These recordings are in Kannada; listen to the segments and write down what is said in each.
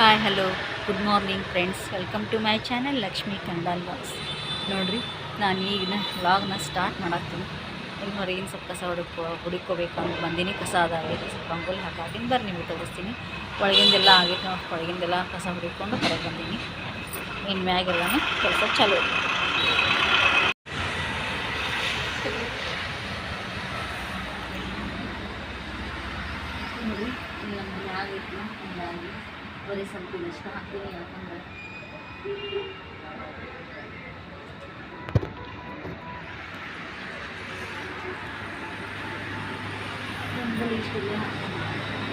Hi hello good morning friends, welcome to my channel Lakshmi ಕಂಡಾಲ್ ಬಾಕ್ಸ್. ನೋಡಿರಿ, ನಾನು ಈಗಿನ ವ್ಲಾಗ್ನ ಸ್ಟಾರ್ಟ್ ಮಾಡತ್ತೀನಿ. ಇಲ್ಲಿ ಹೊರಗಿನ ಸ್ವಲ್ಪ ಕಸ ಹುಡುಕೋಬೇಕಂತ ಬಂದೀನಿ. ಕಸ ಅದಾವೆ, ಸ್ವಲ್ಪ ರಂಗೋಲಿ ಹಾಕಾತೀನಿ. ಬರ್ರಿ ನಿಮಗೆ ತೋರಿಸ್ತೀನಿ. ಒಳಗಿಂದೆಲ್ಲ ಆಗೈತೆ ನೋಡಿ, ಒಳಗಿಂದೆಲ್ಲ ಕಸ ಹುಡುಕೊಂಡು ಹೊರಗೆ ಬಂದೀನಿ. ಇನ್ನು ಮ್ಯಾಗೆಲ್ಲನೂ ಕೆಲಸ ಚಾಲು. ನೋಡಿ, ಇಲ್ಲಿ ನಮ್ಮಲ್ಲಿ ಆಗೈತಿ. ಹಂಗಾಗಿ ಬರೀ ಸ್ವಲ್ಪ ಇದಷ್ಟು ಹಾಕ್ತೀನಿ, ಯಾಕಂದ್ರೆ ರಂಗೋಲಿ ಇಷ್ಟಿದೆ ಹಾಕ್ತೀನಿ.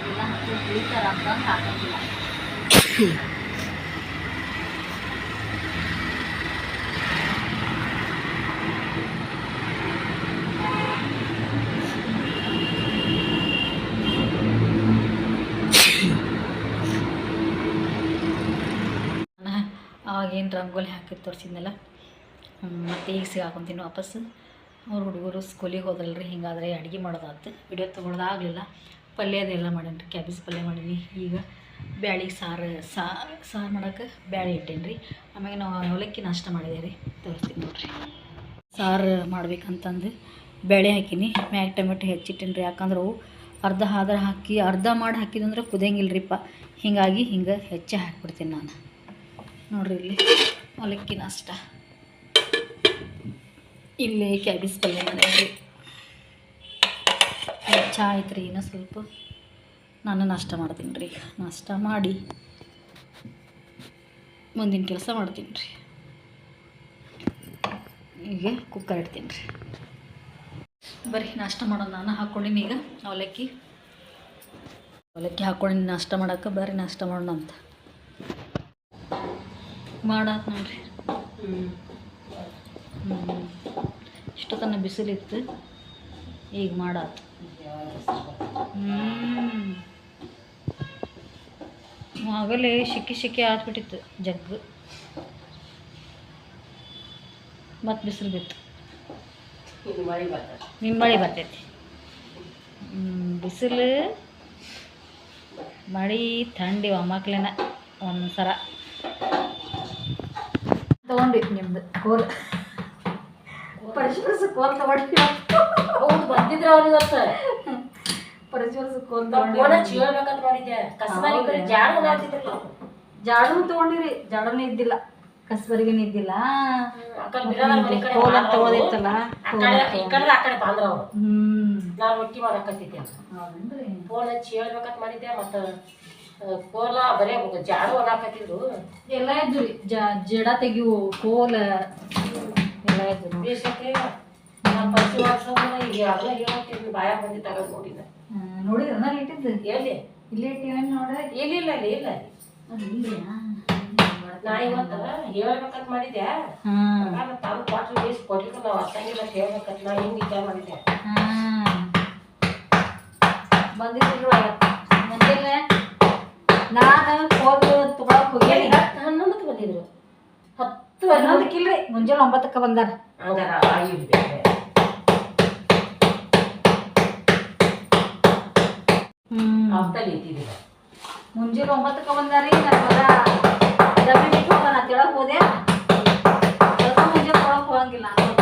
ಎಲ್ಲ ಹಾಕಿ ಉಳಿತಾರ ಅಂತ ಹಾಕಂಗಿಲ್ಲ. ಅವಾಗೇನು ರಂಗೋಲಿ ಹಾಕಿ ತೋರಿಸಿದ್ನಲ್ಲ, ಮತ್ತು ಈಗ ಸಿಗಾಕೊಂತೀನಿ ವಾಪಸ್ಸು. ಅವ್ರ ಹುಡುಗರು ಸ್ಕೂಲಿಗೆ ಹೋದ್ರಲ್ರಿ, ಹಿಂಗಾದ್ರೆ ಅಡುಗೆ ಮಾಡೋದಾಯ್ತು. ವಿಡಿಯೋ ತೊಗೊಳೋದಾಗಲಿಲ್ಲ. ಪಲ್ಯ ಅದೆಲ್ಲ ಮಾಡೀನಿ ರೀ, ಕ್ಯಾಬೇಜ್ ಪಲ್ಯ ಮಾಡೀನಿ. ಈಗ ಬ್ಯಾಳಿಗೆ ಸಾರು ಮಾಡೋಕೆ ಬ್ಯಾಳಿ ಇಟ್ಟೇನಿ ರೀ. ಆಮೇಲೆ ನಾವು ಅವಲಕ್ಕಿ ನಾಷ್ಟ ಮಾಡಿದೆ ರೀ, ತೋರಿಸ್ತೀನಿ ನೋಡಿರಿ. ಸಾರು ಮಾಡ್ಬೇಕಂತಂದು ಬೇಳೆ ಹಾಕೀನಿ, ಮ್ಯಾಗ ಟೊಮೆಟೊ ಹೆಚ್ಚಿಟ್ಟೇನಿ ರೀ. ಯಾಕಂದ್ರೆ ಅವು ಅರ್ಧ ಹಾಕಿ ಅರ್ಧ ಮಾಡಿ ಹಾಕಿದಂದ್ರೆ ಕುದಿಯಂಗಿಲ್ಲರಿಪ್ಪ. ಹೀಗಾಗಿ ಹಿಂಗೆ ಹೆಚ್ಚೆ ಹಾಕ್ಬಿಡ್ತೀನಿ ನಾನು. ನೋಡಿರಿ, ಇಲ್ಲಿ ಅವಲಕ್ಕಿ ನಾಷ್ಟ, ಇಲ್ಲಿ ಕ್ಯಾಬೇಜ್ ಪಲ್ಯ ಮಾಡಿದ್ರಿ. ಚಹಾ ಆಯ್ತು ರೀ, ಇನ್ನೂ ಸ್ವಲ್ಪ ನಾನು ನಾಷ್ಟ ಮಾಡ್ತೀನಿ ರೀ. ನಾಷ್ಟ ಮಾಡಿ ಮುಂದಿನ ಕೆಲಸ ಮಾಡ್ತೀನಿ ರೀ. ಈಗ ಕುಕ್ಕರ್ ಇಡ್ತೀನಿ ರೀ. ಬರೀ ನಾಷ್ಟ ಮಾಡೋದು ನಾನು ಹಾಕ್ಕೊಂಡಿನಿ. ಈಗ ಅವಲಕ್ಕಿ ಹಾಕ್ಕೊಂಡಿನಿ ನಾಷ್ಟ ಮಾಡೋಕೆ. ಬರೀ ನಾಷ್ಟ ಮಾಡೋಣ ಅಂತ ಮಾಡಾತ್ ನೋಡ್ರಿ. ಇಷ್ಟೊತ್ತನ ಬಿಸಿಲಿತ್ತು, ಈಗ ಮಾಡಾತು. ಆಗಲೇ ಶಿಕ್ಕಿ ಆತ್ಬಿಟ್ಟಿತ್ತು ಜಗ್ಗು. ಮತ್ತು ಬಿಸಿಲು ಬಿತ್ತು. ನಿಮ್ಮ ಮಳೆ ಬರ್ತೈತಿ. ಬಿಸಿಲು ಮಳೆ ಥಂಡಿ ಒಮ್ಮಕ್ಲೇನ ಒಂದ್ಸರ ತೊಗೊಂಡ್ವಿ. ನಿಮ್ದು ಕೋಲ್ ಪರಿಶೀಲಿಸ ಕೋಲ್ ತೊಗೊಂಡ್ವಿ. ಹೌದು, ಬಂದಿದ್ರು ಅವ್ರು ಇವತ್ತು. ಪರಿಶೀಲಿಸ ಕೋಲ್ ತಗೊಂಡ್ಬೇಕಂತ ಮಾಡಿದ್ದೆ. ಜಾಡು ತೊಗೊಂಡಿರಿ, ಜಾಡನೇ ಇದ್ದಿಲ್ಲ, ಕಸ್ಬರಿಗೇನು ಇದ್ದಿಲ್ಲ. ಕೋಲ್ ಅಂತ ತೊಗೊಳದಿತ್ತಲ್ಲ, ನಾನು ರೊಟ್ಟಿ ಮಾಡಕತ್ತಿದ್ದೆ. ಫೋನ್ ಹಚ್ಚಿ ಹೇಳ್ಬೇಕಂತ ಮಾಡಿದ್ದೆ. ಮತ್ತು ಕೋಲ ಬರೇ ಜಾಡು ಹಾಕತ್ತಿದ್ರು. ಎಲ್ಲ ಇದ್ದು ರೀ, ಜಡ ತೆಗಿವು ಕೋಲ ಎಲ್ಲ ಇದ್ದು. ದೇಶಕ್ಕೆ ಪರ್ಸಿ ಮಾಡ್ಸೋದು ಈಗ ಅಲ್ಲ ಹೇಳ್ತೀನಿ. ಬಾಯ ಬಂದು ತಗೊಂಡು ನೋಡಿದ್ದೆ. ನೋಡಿದ್ರ ನಾನು ಇಟ್ಟಿದ್ದು ಎಲ್ಲಿ ಇಲ್ಲೇ ಇಟ್ಟಿವೇನು ನೋಡ್ರೆ. ಇಲ್ಲ ನಾ ಇವತ್ತು ಹೇಳ್ಬೇಕಂತ ಮಾಡಿದ್ದೆ. ತಾನು ಕ್ವಾಟ್ರ್ ಬೇಸ್ ಕೊಡ್ಲಿಕ್ಕೆ ನಾವು ಅರ್ಥಂಗಿಲ್ಲ ಹೇಳ್ಬೇಕಂತ ನಾ ಹಿಂಗೆ ವಿಚಾರ ಮಾಡಿದ್ದೆ. ಬಂದಿದ್ರು ಮುಂಜಾನೆ ನಾನು ಕೋಲ್ ತೊಗೊಳಕ್ ಹೋಗಿ 11ಕ್ಕೆ ಬಂದಿದ್ರು. 11ಕ್ಕೆ ಇಲ್ರಿ, ಮುಂಜಾನೆ 9ಕ್ಕೆ ಬಂದಾರ. ಹಂಗಾರ ಮುಂಜಾನೆ 9ಕ್ಕೆ ಬಂದಾರಿ. ಡಬ್ಬಿ ಬಿಟ್ಟು ಹೋಗೋಣ ತಿಳಕ್ ಹೋದೆ. ಮುಂಜಾನೆ ತೊಗೊಳಕ್ ಹೋಗಂಗಿಲ್ಲ ನಾನು.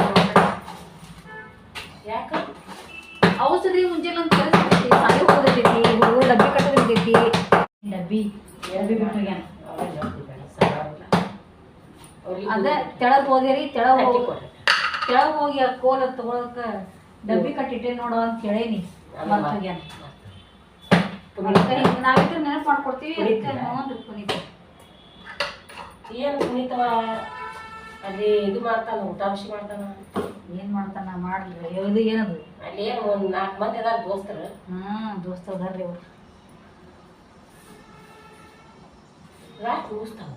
ಯಾಕ ಔಷಧಿ ಮುಂಜಾನೆ ಒಂದು ಕೆಲಸ ಇರ್ತೈತಿ, ಸಾಲಿ ಹೋಗೋದಿರ್ತೈತಿ, ಹುಡುಗರು ಡಬ್ಬಿ ಕಟ್ಟೋದಿರ್ತೈತಿ. ಡಬ್ಬಿ ಬಿಟ್ಟು ಹೋಗ್ಯಾನ. ಅದೇ ತೆಳಗ್ ಹೋದೇರಿ. ತೆಳಗ್ ಹೋಗಿ ಆ ಕೋಲ್ ತೊಗೊಳಕ ಡಬ್ಬಿ ಕಟ್ಟಿಟ್ಟೆ ನೋಡು ಅಂತ ಹೇಳೇನಿ. ಮರ್ತ ಹೋಗ್ಯಾನ. ನಾವಿದ್ರೆ ನೆನಪು ಮಾಡ್ಕೊಡ್ತೀವಿ. ಏನು ಪುನೀತವ ಅಲ್ಲಿ ಇದು ಮಾಡ್ತಾನ, ಊಟಾಂಶಿ ಮಾಡ್ತಾನ. ಏನ್ ಮಾಡ್ತಾನ ಮಾಡ್ಲಿ. ಇದು ಏನದು ಅಲ್ಲಿ ಏನು ಒಂದು 4 ಮಂದಿ ಅದಾರ ದೋಸ್ತರು. ದೋಸ್ತ ಅದಾರ್ರಿ ಅವ್ರು. ರಾತ್ ಮುಗಿಸ್ತಾವ.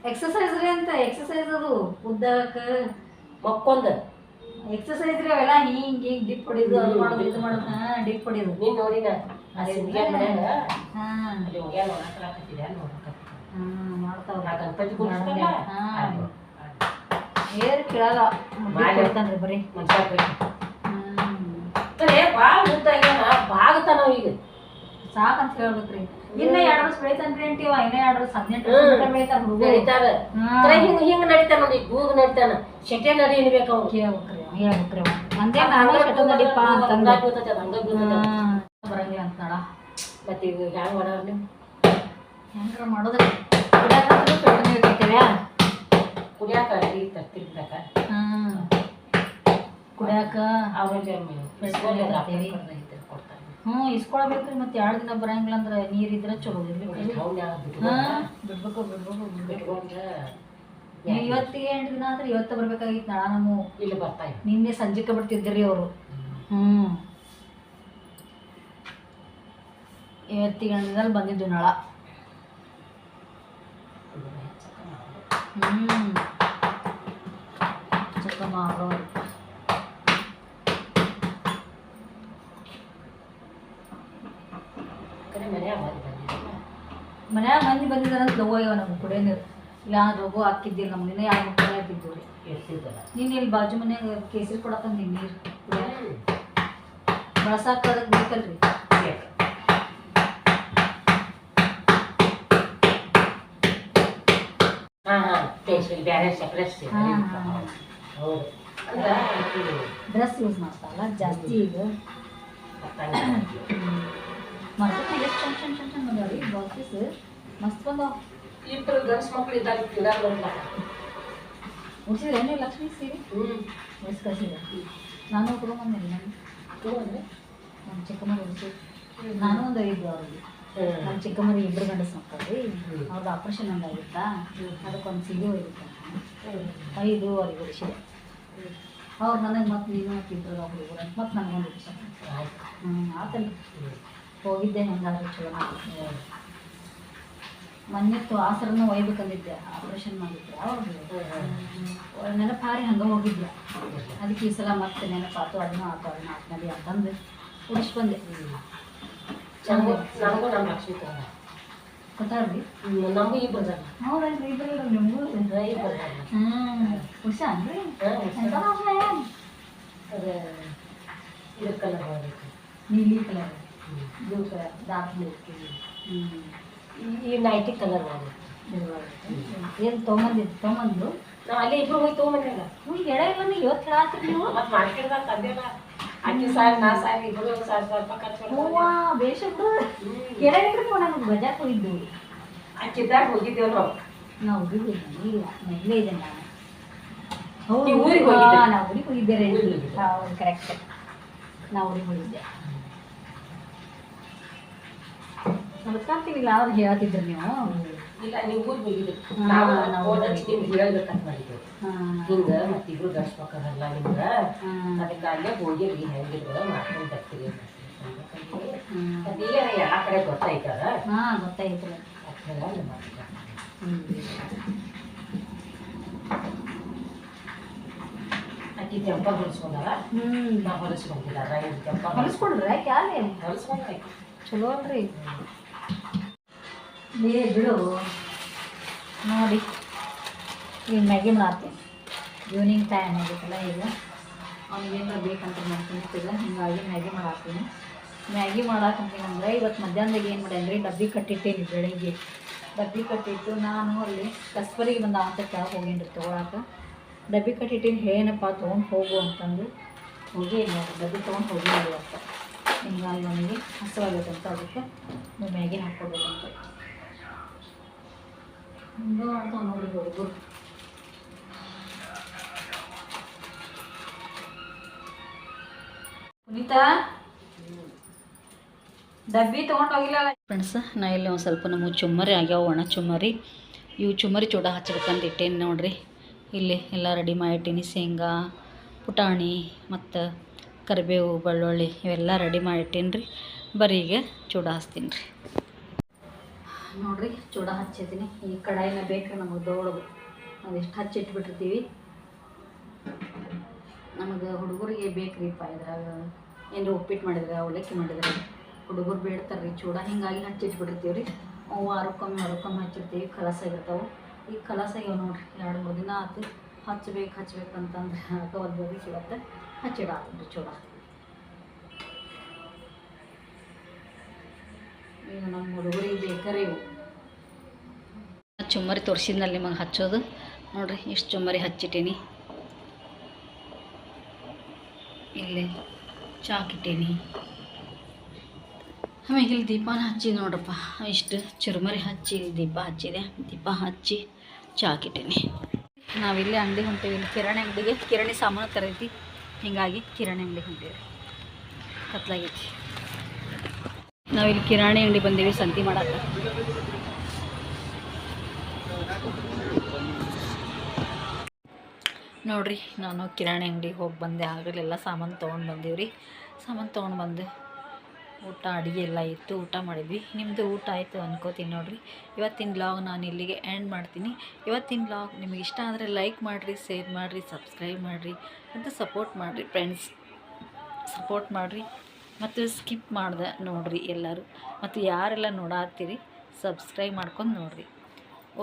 ಎಕ್ಸಸೈಸ್ ರೀ ಅಂತ. ಎಕ್ಸಸೈಸ್ ಅದು ಉದ್ದಕ್ಕ ಮಕ್ಕೊಂದು ಎಕ್ಸಸೈಸ್ ರೀ ಅವೆಲ್ಲ. ಹಿಂಗೆ ಡಿಪ್ ಹೊಡಿದು ಅದು ಮಾಡೋದು ಇದು ಮಾಡೋದು. ಡಿಪ್ ಹೊಡಿದು ನೀನು ನೋಡಿನ ಅಲ್ಲಿ ಹೋಗ್ಯಾನ ಹಾಕತ್ತಿದ್ದೆ ಮಾಡ್ತಾವ. ಗಣಪತಿ ಏರ್ ಕೇಳಲ್ಲ ಮಾಡ್ತಾನ್ರಿ ಬರೀ ಮನುಷ್ಯ. ಭಾಳ ಮುದ್ದಾಗ್ಯಾನ, ಬಾಗತಾನ ಈಗ. ಸಾಕಂತ ಹೇಳ್ಬೇಕ್ರಿ. ಇನ್ನ 2 ವರ್ಷ ಬೆಳಿತಾನ್ರಿ ಅಂತೀವ, ಇನ್ನ 2 ವರ್ಷ 18 ವರ್ಷ ಬೆಳಿತಾರ ಹುಡುಗರು. ಬೆಳಿತಾರ ಹಿಂಗ ನಡಿತಾನ ನೋಡಿ, ಗೂಗ್ ನಡಿತಾನ, ಶೆಟ್ಟೆ ನಡಿ ಅನ್ಬೇಕು ಅವ್ನು. ಹೇಳ್ಬೇಕ್ರಿ ಅಂದೇ ನಾನು ಶೆಟ್ಟ ನಡಿಪ್ಪ ಅಂತಂದ ಬರಂಗಿಲ್ಲ ಅಂತ ನೋಡ. ಮತ್ತೆ ಈಗ ಹ್ಯಾಂಗ ಮಾಡೋರು ನೀವು? ಹೆಂಗಾರ ಮಾಡೋದ್ರಿ ಕುಡಿಯಾಕ ನೀರು ತರ್ತೀರಿ ಬಿಡಾಕ. ಕುಡಿಯಾಕ ಅವ್ರಿಗೆ ಇಸ್ಕೊಳ್ಬೇಕ್ರಿ. ಮತ್ತೆ 2 ದಿನ ಬರಂಗಿಲ್ಲ ಅಂದ್ರೆ ನೀರಿದ್ರೆ ಚಲೋ ಇರ್ಬೇಕು. ಇವತ್ತಿಗೆ 8 ದಿನ ಆದ್ರೆ ಇವತ್ತ ಬರ್ಬೇಕಾಗಿತ್ತು. ನಾಳ ನಾವು ಇಲ್ಲಿ ಬರ್ತಾ ನಿನ್ನೆ ಸಂಜೆಗೆ ಬಿಡ್ತಿದ್ರಿ ಅವರು. ಇವತ್ತಿಗೆ 8 ದಿನದಲ್ಲಿ ಬಂದಿದ್ದು ನಾಳ. ಚಕ್ಕ ಮಾಡೋರು ಮನ್ಯಾಗ ಮಂದಿ ಬಂದಿದ್ದಾರಂತ ಹೋಗ್ಯವ ನಮ್ಗೆ ಕುಡಿಯೋ ನೀರು. ಇಲ್ಲ ರೋಗು ಹಾಕಿದ್ದಿಲ್ಲ ನಮ್ಗೆ, ಇನ್ನೂ 2 ಮಕ್ಕಳು ಇದ್ದಿದ್ದು ರೀ. ನೀನು ಇಲ್ಲಿ ಬಾಜು ಮನ್ಯಾಗ ಕೇಸರಿ ಕೊಡತ್ತಂದಿ ನೀರು ಬಳಸಾಕ ಅದಕ್ಕೆ ಬೇಕಲ್ರಿ. ಡ್ರೆಸ್ ಯೂಸ್ ಮಾಡ್ತಾವಲ್ಲ ಜಾಸ್ತಿ. ಈಗ ಮಾರ್ಕೆಟ್ನಾಗ ಎಷ್ಟು ಚಂದ ಚಂದ ಚಂದ ಬಂದಾವ್ರಿ ಬಾಕ್ಸಸ್, ಮಸ್ತ್ ಬಂದಾವ. ಇಬ್ಬರು ಗಂಡ್ಸ್ ಮಕ್ಳು ಇದ್ದಾಗ ಉಡ್ಸಿದ್ರೆ ನೀವು ಲಕ್ಷ್ಮೀ ಸೀರೆ ಉಡ್ಸಿ ಕಳಿಸಿದೆ. ನಾನು ತೊಗೊಂಬಂದಿಲ್ಲ. ನಾನು ತೊಗೊಂಡ್ರೆ ನಮ್ಮ ಚಿಕ್ಕಮ್ಮನ ಉಡಿಸಿ ನಾನು ಒಂದು 5 ಅವ್ರಿಗೆ. ನಮ್ಮ ಚಿಕ್ಕಮ್ಮನ 2 ಗಂಡಸು ಮಕ್ಕಳು ರೀ. ಅವ್ರದ್ದು ಆಪ್ರೇಷನ್ ಹಂಗಾಗಿತ್ತಾ, ಅದಕ್ಕೊಂದು ಸೀರೆ ಹೋಗಿತ್ತು. 5 ಅವ್ರಿಗೆ ಉಡಿಸಿದೆ. ಅವ್ರು ನನಗೆ ಮತ್ತೆ ನೀನು ಇಬ್ಬರು ಹುಡುಗರು ಅಂತ ಮತ್ತೆ ನನಗೊಂದು ಉಡಿಸ. ಆತಲ್ಲ ಹೋಗಿದ್ದೆ. ಹೆಂಗಾದ್ರೆ ಚಲೋ ಮೊನ್ನೆತ್ತು ಆಸರನ್ನ ಒಯ್ಬೇಕಂದಿದ್ದೆ, ಆಪ್ರೇಷನ್ ಮಾಡಿದ್ದೆ. ಅವ್ರು ನೆನಪು ಹಾರಿ ಹಂಗೆ ಹೋಗಿದ್ದೆ. ಅದಕ್ಕೆ ಈ ಸಲ ಮತ್ತೆ ನೆನಪಾತು, ಅದನ್ನ ಆತು ಅದನ್ನ ಆತ್ನಡಿ ಅಂತಂದು ಉಡಿಸಿ ಬಂದೆ. ನನಗೂ ನಮ್ಮ ಲಕ್ಷ್ಮಿ ಗೊತ್ತಾಗ್ರಿ ನಮಗೂ ಇಬ್ಬರು ಹೌದಲ್ರಿ. ಇಬ್ಬರು ನಿಮಗೂ ಉಡ್ಸ ಅನ್ರಿ. ಅದು ಇದ್ರ ಕಲರ್ ಮಾಡಬೇಕು, ನೀಲಿ colour, blue colour, dark blue. ಈ ನೈಟಿ ಕಲರ್ ಮಾಡಬೇಕು. ಏನು ತೊಗೊಂಬಂದ್ರು ನಾವು ಅಲ್ಲೇ ಇಬ್ಬರು ಹೋಗಿ ತೊಗೊಂಬಂದಿಲ್ಲ. ಈಗ ಎಡೆ ಇಲ್ಲ. ನೀವು ಇವತ್ತು ಹೇಳತ್ತೀರಿ ನೀವು. ಮತ್ತೆ ಮಾರ್ಕೆಟ್ದಾಗ ತಂದಿಲ್ಲ. ಅಕ್ಕಿ ಸಾರು ನಾ ಸಾರು ಇಬ್ಬರು ₹1,000 ಖರ್ಚು ಹೂವ ಬೇಷ ಬಿಡು. ಎಡೆ ಹಿಡಿದು ನಾನು ಬಜಾರ್ಗೆ ಹೋಗಿದ್ದು. ಅಕ್ಕಿದ್ದಾಗ ಹೋಗಿದ್ದೇವೆ ನಾವು ಊರಿಗೆ ಹೋಗಿದ್ದೆ. ಇಲ್ಲ ಇಲ್ಲೇ ಇದೆ ನಾನು. ನೀವು ಊರಿಗೆ ಹೋಗಿದ್ದೆ? ನಾವು ಊರಿಗೆ ಹೋಗಿದ್ದೆ. ಹೌದು ಕರೆಕ್ಟ್, ನಾವು ಊರಿಗೆ ಹೋಗಿದ್ದೆ. ಗೊತ್ತಾಗ್ತೀವಿಲ್ಲ ಅವ್ರು ಹೇಳ್ತಿದ್ರು ನೀವು. ಇಲ್ಲ ನೀವು ಊರಿಗೆ ಹೋಗಿದ್ರಿ. ನಾವು ನಿಮ್ಗೆ ಹೇಳ್ಬೇಕಂತ ಮಾಡಿದ್ದೇವೆ. ಹಿಂಗೆ ಮತ್ತೆ ಇಬ್ರು ಗಂಡ್ಸ್ ಮಕ್ಕಳಲ್ಲ ನಿಮ್ಗೆ, ಅದಕ್ಕೆ ಅಲ್ಲೇ ಹೋಗಿರಿ ಹೆಂಗಿದ್ರು ಮಾಡ್ಕೊಂಡು ಬರ್ತೀರಿ ಮತ್ತೆ ಈಗ ಎಲ್ಲ ಕಡೆ ಗೊತ್ತಾಯ್ತದ. ಗೊತ್ತಾಯ್ತು. ಅಕ್ಕಿ ಕೆಂಪ ಹೊಲಿಸ್ಕೊಂಡಾರ, ನಾ ಹೊಲಿಸ್ಕೊಂಡಿಲ್ಲ. ಕೆಂಪ ಹೊಲಿಸ್ಕೊಂಡ್ರೆ ಕ್ಯಾಲೆ ಹೊಲಿಸ್ಕೊಂಡ್ರೆ ಚಲೋ ಅಲ್ರಿ. ಬಿಡು ನೋಡಿ. ಈಗ ಮ್ಯಾಗಿ ಮಾಡ್ತೀನಿ. ಈವ್ನಿಂಗ್ ಟೈಮ್ ಆಗಿತ್ತಲ್ಲ, ಈಗ ಅವ್ನಿಗೇನಾರ ಬೇಕಂತ ಮಾಡ್ತಿಲ್ಲ. ಹಿಂಗಾಗಿ ಮ್ಯಾಗಿ ಮಾಡಾಕ್ತೀನಿ. ಮ್ಯಾಗಿ ಮಾಡಾಕಂತೀನಿ ಅಂದರೆ ಇವತ್ತು ಮಧ್ಯಾಹ್ನದಾಗ ಏನು ಮಾಡೇನ್ರಿ, ಡಬ್ಬಿ ಕಟ್ಟಿಟ್ಟೇನಿ. ಬೆಳಿಗ್ಗೆ ಡಬ್ಬಿ ಕಟ್ಟಿಟ್ಟು ನಾನು ಅಲ್ಲಿ ಕಸ್ಬರಿಗೆ ಬಂದ ಅಂತ ಕೆಳಗೆ ಹೋಗೇನ್ರಿ ತೊಗೊಳಕ್ಕೆ. ಡಬ್ಬಿ ಕಟ್ಟಿಟ್ಟೇನಿ. ಏನಪ್ಪ ತೊಗೊಂಡು ಹೋಗು ಅಂತಂದು ಹೋಗಿ ಡಬ್ಬಿ ತೊಗೊಂಡು ಹೋಗಿಲ್ಲ ಇವತ್ತು. ಹಿಂಗಾಗಿ ನನಗೆ ಹಸುವಾಗೈತಂತ ಅದಕ್ಕೆ ಮ್ಯಾಗಿ ಹಾಕ್ಕೊಡ್ಬೇಕಂತ ಹಿಂಗೆ ಮಾಡ್ತಾವ ನೋಡಿ ಹುಡುಗರು. ಪುನೀತಾ ಡಬ್ಬಿ ತೊಗೊಂಡೋಗಿಲ್ಲ ಫ್ರೆಂಡ್ಸ್. ನಾ ಇಲ್ಲಿ ಒಂದು ಸ್ವಲ್ಪ ನಮ್ಮ ಚುಮ್ಮರಿ ಆಗ್ಯಾವ, ಒಣ ಚುಮ್ಮರಿ. ಇವು ಚುಮ್ಮರಿ ಚೂಡ ಹಚ್ಬೇಕಂತ ಇಟ್ಟೇನಿ ನೋಡ್ರಿ. ಇಲ್ಲಿ ಎಲ್ಲ ರೆಡಿ ಮಾಡಿಟ್ಟೀನಿ. ಶೇಂಗಾ, ಪುಟಾಣಿ ಮತ್ತು ಕರಿಬೇವು, ಬೆಳ್ಳುಳ್ಳಿ ಇವೆಲ್ಲ ರೆಡಿ ಮಾಡಿಟ್ಟೀನಿ ರೀ. ಬರೀ ಈಗ ಚೂಡ ಹಚ್ತೀನಿ ರೀ. ನೋಡಿರಿ ಚೂಡ ಹಚ್ಚಿದ್ದೀನಿ. ಈ ಕಡಾಯಿನ ಬೇಕ್ರಿ ನಮಗೆ ದೊಡ್ಡದು. ಅದೆಷ್ಟು ಹಚ್ಚಿಟ್ಬಿಟ್ಟಿರ್ತೀವಿ. ನಮಗೆ ಹುಡುಗರಿಗೆ ಬೇಕ್ರಿಪ್ಪ. ಇದ್ರಾಗ ಏನಾರ ಉಪ್ಪಿಟ್ಟು ಮಾಡಿದ್ರೆ, ಅವಲಕ್ಕಿ ಮಾಡಿದ್ರೆ ಹುಡುಗರು ಬೇಡ್ತಾರೆ ರೀ ಚೂಡ. ಹಿಂಗಾಗಿ ಹಚ್ಚಿಟ್ಬಿಟ್ಟಿರ್ತೀವಿ ರೀ. ಅವು ವಾರಕ್ಕೊಮ್ಮೆ ಹಚ್ಚಿರ್ತೀವಿ. ಕಲಸಾಗಿರ್ತಾವೆ. ಈಗ ಕಲಸಾಗ್ಯಾವ ನೋಡಿರಿ. 2-3 ದಿನ ಆಯ್ತು. ಹಚ್ಬೇಕಂತಂದ್ರೆ ಒಂದು ಇವತ್ತು ಹಚ್ಚಿಡಾತ್ರಿ ಚೂಡ. ಇವು ನಮ್ಮ ಹುಡುಗರಿಗೆ ಬೇಕಾರೆ ಇವು ಚುಮ್ಮರಿ ತೋರಿಸಿದ್ನಲ್ಲಿ ನಿಮಗೆ ಹಚ್ಚೋದು ನೋಡಿರಿ ಇಷ್ಟು ಚುಮ್ಮರಿ ಹಚ್ಚಿಟ್ಟೀನಿ. ಇಲ್ಲಿ ಚಾಕಿಟ್ಟೀನಿ. ಆಮೇಲೆ ಇಲ್ಲಿ ದೀಪನ ಹಚ್ಚಿ ನೋಡ್ರಪ್ಪ, ಇಷ್ಟು ಚುರುಮರಿ ಹಚ್ಚಿ ಇಲ್ಲಿ ದೀಪ ಹಚ್ಚಿದೆ. ದೀಪ ಹಚ್ಚಿ ಚಾಕಿಟ್ಟೀನಿ. ನಾವಿಲ್ಲಿ ಅಂಗಡಿ ಹೊಂಟೀವಿ, ಇಲ್ಲಿ ಕಿರಾಣಿ ಅಂಗಡಿಗೆ ಕಿರಾಣಿ ಸಾಮಾನು ತರೈತಿ. ಹೀಗಾಗಿ ಕಿರಾಣಿ ಅಂಗಡಿಗೆ ಹೊಂಟೀವಿ. ಕತ್ಲಾಗೈತಿ. ನಾವಿಲ್ಲಿ ಕಿರಾಣಿ ಅಂಗಡಿ ಬಂದೀವಿ ಸಂತಿ ಮಾಡಕ್ಕೆ. ನೋಡಿರಿ, ನಾನು ಕಿರಾಣಿ ಅಂಗಡಿಗೆ ಹೋಗಿ ಬಂದೆ. ಆಗಲೆಲ್ಲ ಸಾಮಾನು ತೊಗೊಂಡು ಬಂದೀವಿ. ಸಾಮಾನು ತೊಗೊಂಡು ಬಂದು ಊಟ ಅಡುಗೆ ಎಲ್ಲ ಇತ್ತು, ಊಟ ಮಾಡಿದ್ವಿ. ನಿಮ್ಮದು ಊಟ ಆಯಿತು ಅನ್ಕೋತೀನಿ. ನೋಡಿರಿ, ಇವತ್ತಿನ ಬ್ಲಾಗ್ ನಾನು ಇಲ್ಲಿಗೆ ಎಂಡ್ ಮಾಡ್ತೀನಿ. ಇವತ್ತಿನ ಬ್ಲಾಗ್ ನಿಮಗೆ ಇಷ್ಟ ಆದರೆ ಲೈಕ್ ಮಾಡಿರಿ, ಶೇರ್ ಮಾಡಿರಿ, ಸಬ್ಸ್ಕ್ರೈಬ್ ಮಾಡಿರಿ ಮತ್ತು ಸಪೋರ್ಟ್ ಮಾಡಿರಿ ಫ್ರೆಂಡ್ಸ್. ಸಪೋರ್ಟ್ ಮಾಡಿರಿ ಮತ್ತು ಸ್ಕಿಪ್ ಮಾಡ್ದೆ ನೋಡಿರಿ ಎಲ್ಲರೂ. ಮತ್ತು ಯಾರೆಲ್ಲ ನೋಡಾತ್ತೀರಿ ಸಬ್ಸ್ಕ್ರೈಬ್ ಮಾಡ್ಕೊಂಡು ನೋಡಿರಿ.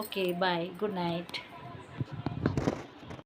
Okay bye, good night.